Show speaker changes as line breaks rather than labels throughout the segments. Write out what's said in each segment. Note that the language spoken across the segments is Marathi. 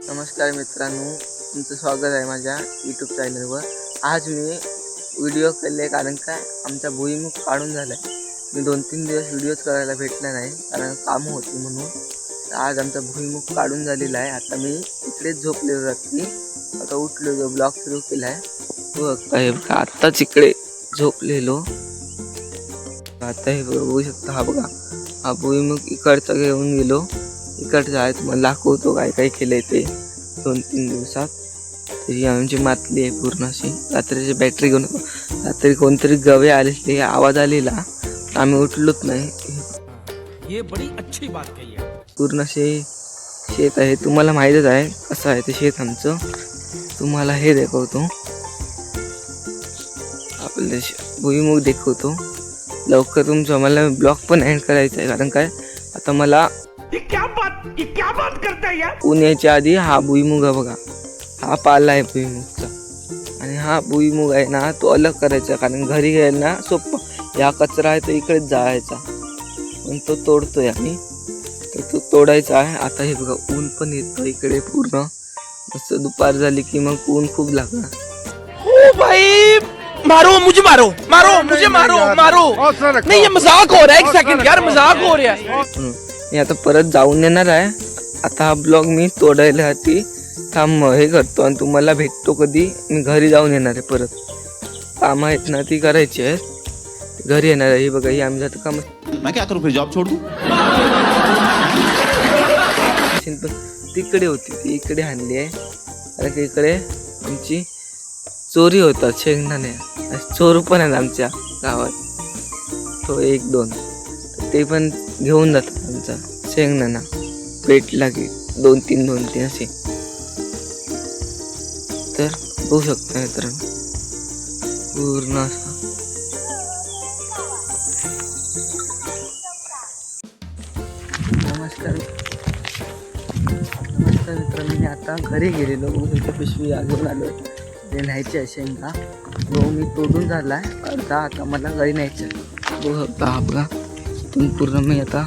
नमस्कार मित्रांनो, तुमचं स्वागत आहे माझ्या यूट्यूब चॅनलवर। आज मी व्हिडिओ केले कारण काय आमचा भुईमुग काढून झाला आहे। मी 2-3 दिवस व्हिडिओज करायला भेटला नाही कारण काम होती म्हणून। आज आमचा भुईमुग काढून झालेला आहे। आता मी इकडेच झोपलेलो रात्री, आता उठलो, जो ब्लॉग सुरू केला आहे आत्ताच इकडे झोपलेलो। आता हे बघू शकता, हा बघा हा भुईमुग इकडचा घेऊन गेलो, इकडचा आहे तुम्हाला दाखवतो काय काय केलंय ते 2-3 दिवसात। तरी आमची मातली आहे पूर्ण अशी। रात्रीची बॅटरी घेऊन रात्री कोणतरी गवे आले, आवाज आलेला, आम्ही उठलोच नाही।
ये बड़ी अच्छी बात कही है।
पूर्ण असे शेत आहे, तुम्हाला माहीतच आहे कसं आहे ते शेत आमचं। तुम्हाला हे दाखवतो, आपलं भुईमुग दाखवतो। लवकर तुमचं मला ब्लॉग पण एंड करायचा आहे कारण काय आता मला
ये क्या बात करता है यार।
ऊन यायच्या आधी हा भुईमुग बघा, हा पाला आहे भुईमुगचा, आणि हा भुईमुग आहे ना तो अलग करायचा कारण घरी घ्यायला ना सोपं। या कचरा आहे तो इकडेच जायचा, पण तो तोडतोय आम्ही, तर तो तोडायचा आहे। आता हे बघा ऊन पण येतं इकडे पूर्ण, मस्त दुपार झाली की मग ऊन खूप लागणार।
ओ भाई मारो मुझे, मारो मारो मुझे, मारो मारो। नहीं ये मजाक हो रहा है, एक सेकंड यार, मजाक हो रहा है।
मी आता परत जाऊन येणार आहे। आता हा ब्लॉग मी तोडायला थांब हे करतो आणि तुम्हाला भेटतो कधी मी घरी जाऊन येणार आहे। परत काम आहेत ना ती करायची आहेत, घरी येणार आहे। हे बघा ही आम्ही जातो काम।
मैं क्या करूं फिर, जॉब छोड़ दूं?
तिकडे होती ती इकडे आणली आहे कारण की इकडे आमची चोरी होतात शेंगदाणे, चोर पण आहेत आमच्या गावात, तो 1-2 ते पण घेऊन जातात आमचा शेंगदाणा पेटला की 2-3 असे। तर बघू शकता मित्रांनो पूर्ण असा नमस्कार मित्रांनो, मी आता घरी गेलेलो, बघू शकता पिशवी घेऊन आलो, ते न्यायचे आहे शेंगा, जो मी तोडून झाला आहे अर्धा, आता मला घरी न्यायचं आहे। बघू शकता हा बघा, तुम्ही पूर्ण मी आता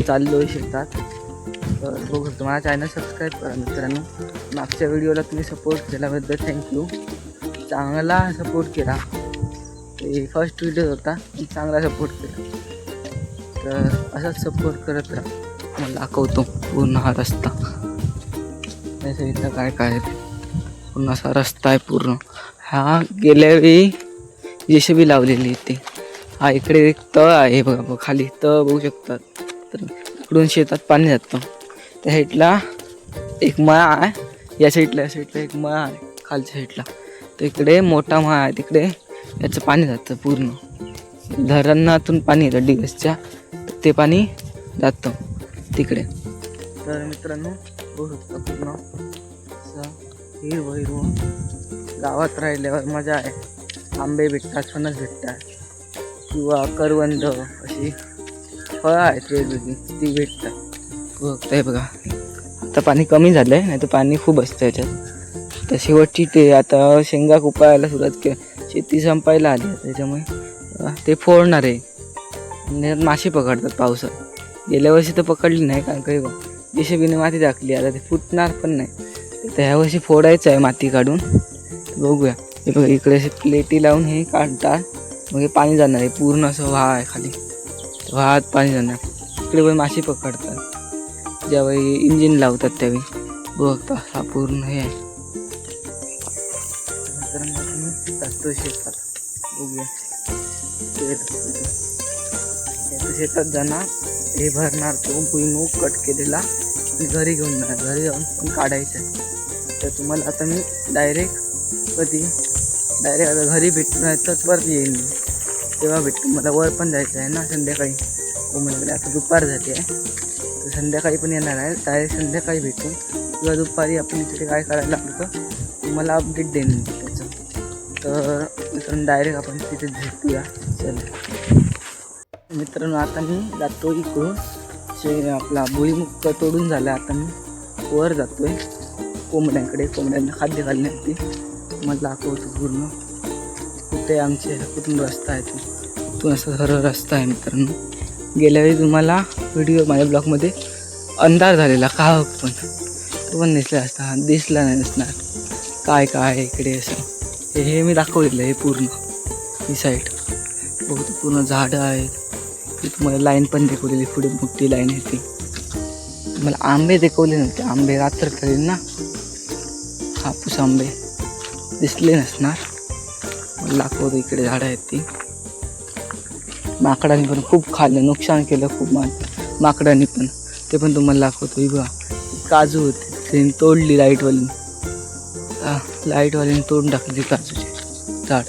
चाललो शेतात। तर बघू शकतो, माझा चॅनल सबस्क्राईब करा मित्रांनो। मागच्या व्हिडिओला तुम्ही सपोर्ट केल्याबद्दल थँक्यू, चांगला सपोर्ट केला। ते फर्स्ट व्हिडिओ होता, चांगला सपोर्ट केला, तर असाच सपोर्ट करत राहा। मला दाखवतो पूर्ण हा रस्ता, त्याच्या इथं काय काय आहे पूर्ण असा रस्ता आहे पूर्ण। हा गेल्या वेळी JCB लावलेली इथे। हा इकडे एक तळ आहे बघा, बघ खाली तळ बघू शकतात, तर इकडून शेतात पाणी जातं। त्या साईडला एक मळा आहे, या साईडला एक मळा आहे खालच्या साईडला, तर इकडे मोठा मळा आहे, तिकडे याचं पाणी जातं पूर्ण धरणातून पाणी येतं डिगसच्या, तर ते पाणी जातं तिकडे। तर मित्रांनो बघू शकता पूर्ण असं हिरवं गावात राहिल्यावर मजा आहे। आंबे भेटतात, फणस भेटतात किंवा करवंद अशी फळं आहेत वेगवेगळी ती भेटतात। बघताय बघा आता पाणी कमी झालं आहे, नाही तर पाणी खूप असतं याच्यात। तर शेवटची ते आता शेंगा कुपायला सुरुवात केली, शेती संपायला आली, त्याच्यामुळे ते फोडणार आहे आणि मासे पकडतात पावसात। गेल्या वर्षी तर पकडली नाही कारण काही JCBने माती टाकली, आता ते फुटणार पण नाही, तर ह्या वर्षी फोडायचं आहे माती काढून। बघूया, हे बघा इकडे असे प्लेटी लावून हे काढतात, मग हे पाणी जाणार आहे पूर्ण असं आहे खाली, वाहत पाणी जाणार, इकडे पण मासे पकडतात ज्यावेळी इंजिन लावतात त्यावेळी। बघता हा पूर्ण हे आहे। नंतर तुम्ही जातो शेतात, बघूया शेतात जाणार, हे भरणार तो भुईमुग कट केलेला आणि घरी घेऊन जाणार, घरी जाऊन पण काढायचं आहे। तर तुम्हाला आता मी डायरेक्ट आता घरी भेटून नाही तर परत येईन मी, तेव्हा भेटतो। मला वर पण जायचं आहे ना संध्याकाळी कोंबडीकडे, आता दुपार झाली आहे, तर संध्याकाळी पण येणार आहे, डायरेक्ट संध्याकाळी भेटू किंवा दुपारी आपण तिथे काय करायला लागतं तुम्हाला अपडेट देईन त्याचं। तर मित्रांनो डायरेक्ट आपण तिथे भेटूया, चला मित्रांनो। आता मी जातो इकडून आपला भुईमुग तोडून झाला, आता मी वर जातोय कोंबड्यांकडे, कोंबड्यांना खाद्य घालण्यासाठी। मला दाखवतो पूर्ण कुठे आमचे कुठून रस्ता आहे, तिथून असा सरळ रस्ता आहे मित्रांनो। गेल्या वेळी तुम्हाला व्हिडिओ माझ्या ब्लॉगमध्ये अंधार झालेला का पण, तो पण दिसला असता, दिसला नाही दिसणार. काय काय आहे इकडे असं. हे मी दाखवलेलं हे पूर्ण ही साईड बहुत पूर्ण झाडं आहेत. ती तुम्हाला लाईन पण दाखवलेली, पुढे मोठी लाईन आहे ती. मला आंबे दाखवले नव्हते, आंबे रात्र करेल ना, हापूस आंबे दिसले नसणार. मला दाखवतो इकडे झाडं आहेत ती. माकडांनी पण खूप खाल्लं, नुकसान केलं खूप माकडांनी पण. ते पण तुम्हाला दाखवतो. ही बघा काजू होते, त्यांनी तोडली लाईटवालीने तोडून टाकली काजूचे झाड.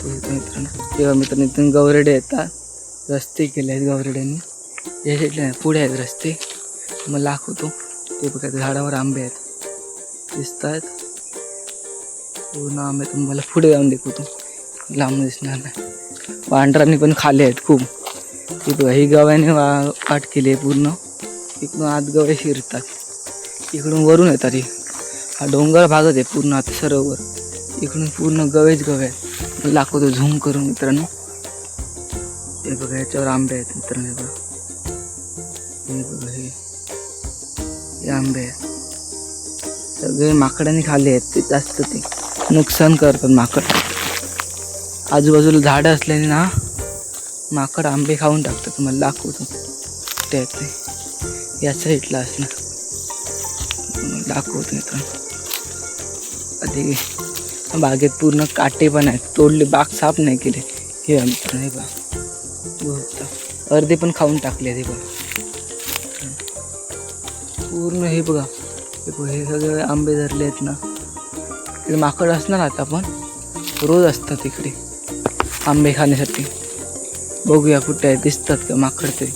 मित्रांनो तेव्हा मित्रांनो इथून गवरडे येतात, रस्ते केले आहेत गवरड्यांनी. या साईडला पुढे आहेत रस्ते, मला दाखवतो. ते बघा झाडावर आंबे आहेत, दिसत आहेत पूर्ण आंबे. तुम्हाला पुढे जाऊन दाखवतो, लांब दिसणार नाही. वांढरांनी पण खाल्ले आहेत खूप. ते बघा ही गव्याने वाट केली आहे पूर्ण. इकडून आत गवे शिरतात, इकडून वरून येतात. हा डोंगर भागत आहे पूर्ण आता सरोवर. इकडून पूर्ण गवेच गवे आहेत. दाखवतो झूम करून मित्रांनो. हे बघा याच्यावर आंबे आहेत मित्रांनो. हे बघा हे आंबे आहेत. सगळे माकडांनी खाल्ले आहेत. ते जास्त ते नुकसान करतात माकड. आजूबाजूला झाडं असल्याने ना माकड आंबे खाऊन टाकतात. तुम्हाला दाखवतो कुठे आहेत ते. या साईडला असणार, दाखवतो मित्रांनो. आधी बागेत पूर्ण काटे पण आहेत, तोडले, बाग साफ नाही केले. हे मित्रांनो हे बघा अर्धे पण खाऊन टाकले. हे बघा पूर्ण. हे बघा हे सगळे आंबे धरले आहेत ना. इकडे माकड असणार आता, पण रोज असतात इकडे आंबे खाण्यासाठी. बघूया कुठे आहे, दिसतात का माकड तरी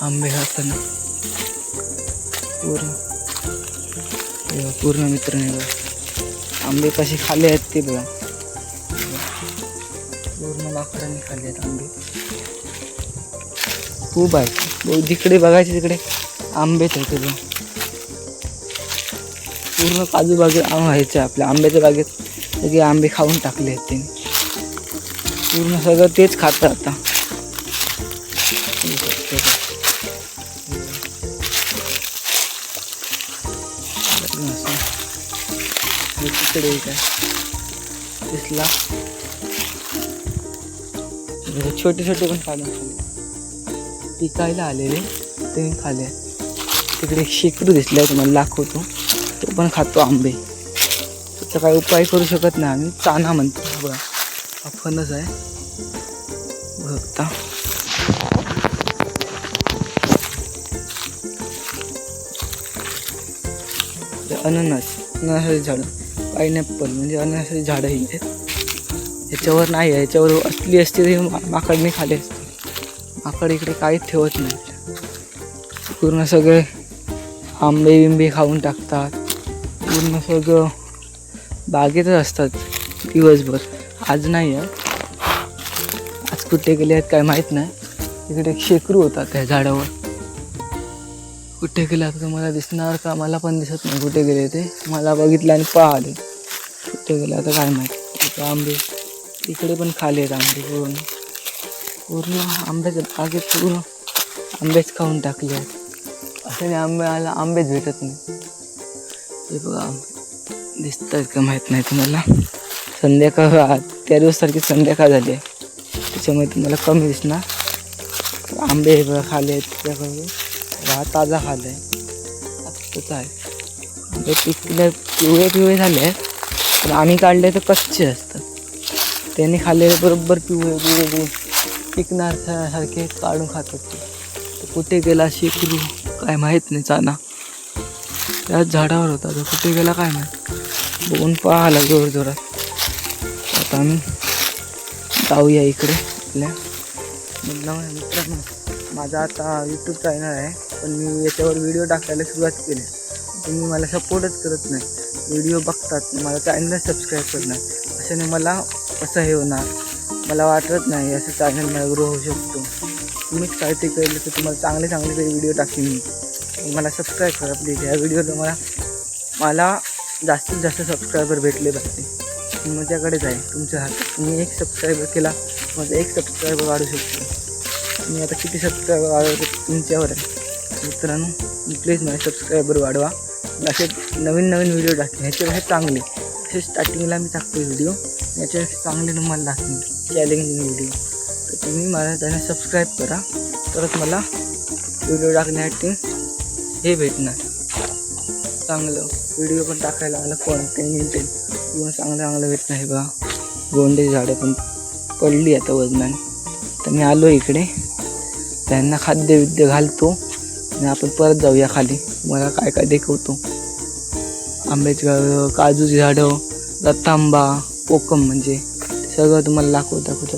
आंबे खाताना. पूर्ण मित्रांनो आंबे कसे खाल्ले आहेत ते बघा. पूर्ण माकडांनी खाल्ले आहेत आंबे, खूप आहेत. जिकडे बघायचे तिकडे आंबेच आहेत. ते बघा पूर्ण काजू बागेत व्हायचे आपल्या आंब्याच्या बागेत सगळे आंबे खाऊन टाकले आहेत त्यांनी. पूर्ण सगळं तेच खातं आता. तिकडे काय दिसला, छोटे छोटे पण काढून खाले, पिकायला आलेले ते खाले. तिकडे एक शेकडू दिसले तुम्हाला दाखवतो. तो पण खातो आंबे. त्याचा काही उपाय करू शकत नाही आम्ही, चाना म्हणतो. बघा हा फणस आहे बघता. अननसाची झाडं, पायनॅपल म्हणजे अननसाची झाडं ही आहेत. याच्यावर नाही आहे, याच्यावर असली असते तरी माकडने खाली असते. माकड इकडे काहीच ठेवत नाही. पूर्ण सगळे आंबे बिंबे खाऊन टाकतात. पूर्ण सगळं बागेतच असतात दिवसभर. आज नाही आहे, आज कुठे गेले आहेत काय माहीत नाही. तिकडे एक शेकरू होता त्या झाडावर, कुठे गेला तर तुम्हाला दिसणार का, मला पण दिसत नाही कुठे गेले ते. मला बघितलं आणि पाहिले कुठे गेला तर काय माहिती. आंबे इकडे पण खाले आहेत आंबे. पूर्ण आंब्याच्या बागेत पूर्ण आंबेच खाऊन टाकले आहेत. असे आंब्याला आंबेच भेटत नाही. हे बघा आंबे दिसत आहेत का माहीत नाही तुम्हाला. संध्याकाळ त्या दिवसासारखी संध्याकाळ झाली आहे, त्याच्यामुळे तुम्हाला कमी दिसणार. आंबे हे बघा खाले आहेत त्याच्याकडे. हा ताजा खाल्ला आहे, आत्ताच आहे. आंबे पिकले पिवळे झाले आहेत, पण आम्ही काढले तर कच्चे असतात. त्यांनी खाल्लेले बरोबर पिवळे पिकणार सारखे काढून खातात ते. कुठे गेला शेकरू काय माहीत नाही. चाना त्याच झाडावर होता, तो कुठे गेला काय माहीत. बघून पाहाला जोरजोरात. आता आम्ही जाऊया इकडे आपल्या मित्रांनो. माझा आता यूट्यूब चॅनल आहे, पण मी याच्यावर व्हिडिओ टाकायला सुरुवात केली. तुम्ही मला सपोर्टच करत नाही. व्हिडिओ बघतात, मला चॅनलला सबस्क्राईब करणार. अशाने मला कसं हे होणार, मला वाटत नाही असं चॅनल मला ग्रो होऊ शकतो. तुम्हीच काहीतरी केलं तर तुम्हाला चांगले काही व्हिडिओ टाकेन मी. मला सबस्क्राईब करा प्लीज. ह्या व्हिडिओला मला जास्तीत जास्त सबस्क्रायबर भेटले पाहिजे. माझ्याकडेच आहे तुमच्या हातात. तुम्ही एक सबस्क्रायबर केला, माझा एक सबस्क्रायबर वाढू शकतो. मी आता किती सबस्क्रायबर वाढवतो तुमच्यावर आहे मित्रांनो. प्लीज माझे सबस्क्रायबर वाढवा. असे नवीन नवीन व्हिडिओ टाकते ह्याच्यापेक्षा चांगले. असे स्टार्टिंगला मी टाकतो व्हिडिओ, याच्यापेक्षा चांगले तुम्हाला दाखवेन चॅलेंजिंग व्हिडिओ. तर तुम्ही मला चॅनल सबस्क्राईब करा, तरच मला व्हिडिओ टाकण्यासाठी हे भेटणार चांगलं. व्हिडिओ पण टाकायला मला कॉन्टेंट पूर्ण चांगलं भेटणार. हे बघा गोंडे झाडं पण पडली आता वजनाने. तर मी आलो इकडे, त्यांना खाद्य घालतो आणि आपण परत जाऊया खाली. मला काय काय दाखवतो. आंब्याची झाडं, काजूची झाडं, रतांबा, कोकम म्हणजे सगळं तुम्हाला दाखवू शकतो.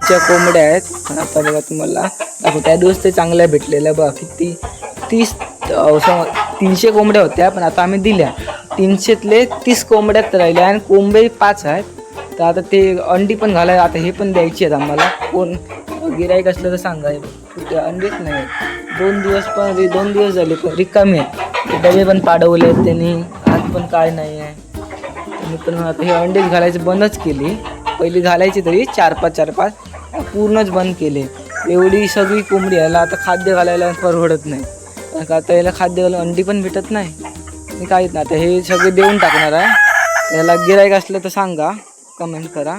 त्या कोंबड्या आहेत आता बघा तुम्हाला दाखवतो. त्या दिवस ते चांगल्या भेटलेल्या बघा किती 300 कोंबड्या होत्या, पण आता आम्ही दिल्या 300तले 30 कोंबड्यात राहिल्या आणि कोंबडे 5 आहेत. तर आता ते अंडी पण घालायला आता हे पण द्यायची आहेत आम्हाला. कोण गिराईक असलं तर सांगा. कुठे अंडीच नाही आहेत. 2 दिवस झाले पण रिकामे आहेत. डबे पण पाडवले आहेत त्यांनी, आज पण काय नाही आहे. मित्रांनो आता हे अंडेच घालायचे बंदच केली. पहिली घालायची तरी 4-5 पूर्णच बंद केले. एवढी सगळी कोंबडी याला आता खाद्य घालायला परवडत नाही. कारण का आता याला खाद्य घालून अंडी पण भेटत नाही आणि काहीच नाही. आता हे सगळे देऊन टाकणार आहे. त्याला गिराईक असलं तर सांगा, कमेंट करा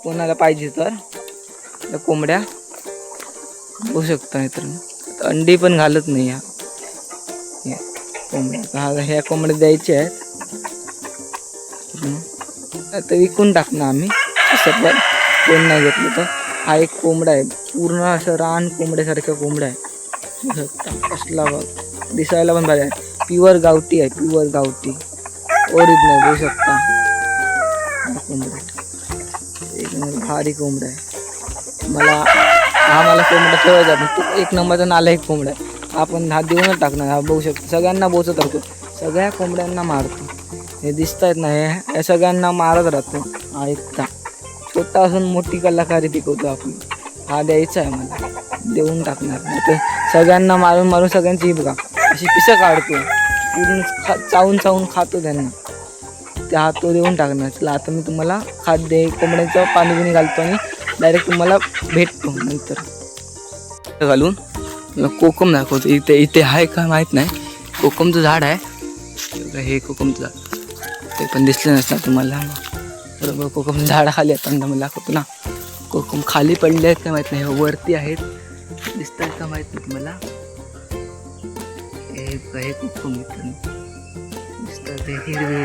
कोणाला पाहिजे तर. त्या कोंबड्या होऊ शकता मित्रांनो. अंडी पण घालत नाही ह्या कोंबड्या. ह्या कोंबड्या द्यायच्या आहेत आता विकून टाकणार आम्ही. असं पण कोण नाही घेतलं तर. हा एक कोंबडा आहे, पूर्ण असं रान कोंबड्यासारखा कोंबडा आहे. कसला बघ, दिसायला पण भारी आहे. प्युअर गावठी आहे, प्युअर गावठी ओरिजिनल होऊ शकता. हा कोंबडा एक नंबर भारी कोंबडा आहे. मला कोंबडा ठेवायचा पण तो 1 नंबरचा नालायक कोंबडा आहे. आपण हा देऊनच टाकणार. हा बघू शकतो सगळ्यांना बोचत राहतो, सगळ्या कोंबड्यांना मारतो. हे दिसत आहेत ना, या सगळ्यांना मारत राहतो. हा एकटा छोटा असून मोठी कलाकारी टिकवतो आपली. हा द्यायचा आहे मला, देऊन टाकणार. तर सगळ्यांना मारून सगळ्यांची बघा अशी पिसं काढतो, पूर्ण चावून खातो त्यांना. त्या तो देऊन टाकणार. चला आता मी तुम्हाला खाद्य कोंबड्यांचं पाणी घालतो आणि डायरेक्ट तुम्हाला भेटतो नंतर. घालून मला कोकम दाखवतो. इथे आहे का माहीत नाही. कोकमचं झाड आहे, हे कोकमचं झाड. ते पण दिसलं नसतं तुम्हाला. बरोबर कोकम झाडाखाली आता मला दाखवतो ना. कोकम खाली पडले आहेत का माहीत नाही, वरती आहेत. दिसत आहेत का माहीत नाही तुम्हाला. हे कोकम दिसतात, ते हिरवे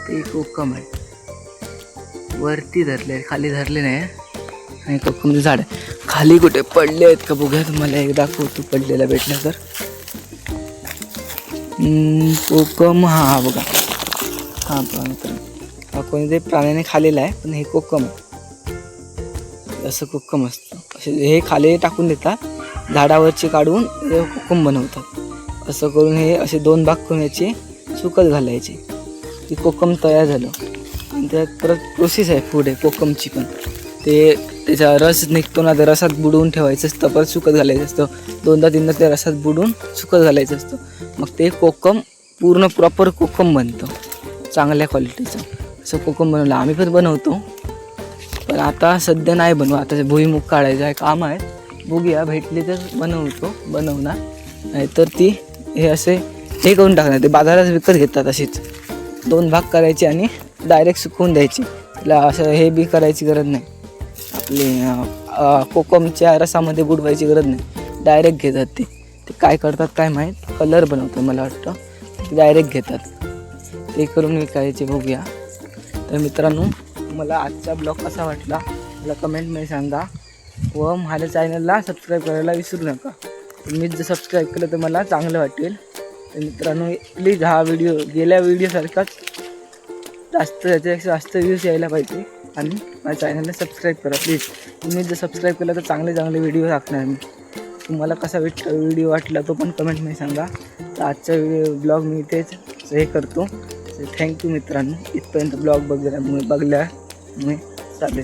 ते कोकम आहे. वरती धरले, खाली धरले नाही. आणि कोकमचं झाड आहे. खाली कुठे पडले आहेत का बघूया, तुम्हाला एक दाखवतो पडलेला भेटला तर. कोकम हा बघा, हा बघा. हा कोणते प्राण्याने खाल्लेला आहे, पण हे कोकम आहे. असं कोकम असतं. असे हे खाली टाकून देतात, झाडावरचे काढून कोकम बनवतात. असं करून हे असे 2 भाग करून याचे सुकत घालायचे. ती कोकम तयार झालं. आणि त्यात परत प्रोसेस आहे पुढे कोकमची पण. त्याचा रस निघतो ना, त्या रसात बुडवून ठेवायचं असतं, परत सुकत घालायचं असतं. 2-3दा त्या रसात बुडवून सुकत घालायचं असतं. मग ते कोकम पूर्ण प्रॉपर कोकम बनतं, चांगल्या क्वालिटीचं. असं कोकम बनवलं आम्ही पण बनवतो, पण आता सध्या नाही बनवू. आता भुईमुग काढायचं आहे, काम आहे. बघूया भेटली तर बनवणार. नाहीतर ती हे असे हे करून टाकणार. ते बाजारात विकत घेतात असेच 2 भाग करायचे आणि डायरेक्ट सुकवून द्यायचे. तिला असं हे बी करायची गरज नाही. आपली कोकमच्या रसामध्ये बुडवायची गरज नाही, डायरेक्ट घेतात. ते काय करतात काय माहीत, कलर बनवतात मला वाटतं. ते डायरेक्ट घेतात, ते करून विकायचे. बघूया. तर मित्रांनो मला आजचा ब्लॉग कसा वाटला मला कमेंटमध्ये सांगा. व माझ्या चॅनलला सबस्क्राईब करायला विसरू नका. तुम्ही जर सबस्क्राईब केलं तर मला चांगलं वाटेल. तर मित्रांनो प्लीज हा व्हिडिओ गेल्या व्हिडिओसारखाच त्याच्यापेक्षा जास्त व्ह्यूज यायला पाहिजे. आणि माझ्या चॅनलला सबस्क्राईब करा प्लीज. तुम्ही जर सबस्क्राईब केलं तर चांगले व्हिडिओ टाकणार मी. तुम्हाला कसा व्हिडिओ वाटला तो पण कमेंटमध्ये सांगा. तर आजचा ब्लॉग मी इथेच हे करतो. थँक्यू मित्रांनो, इथपर्यंत ब्लॉग बघल्यामुळे चालेल.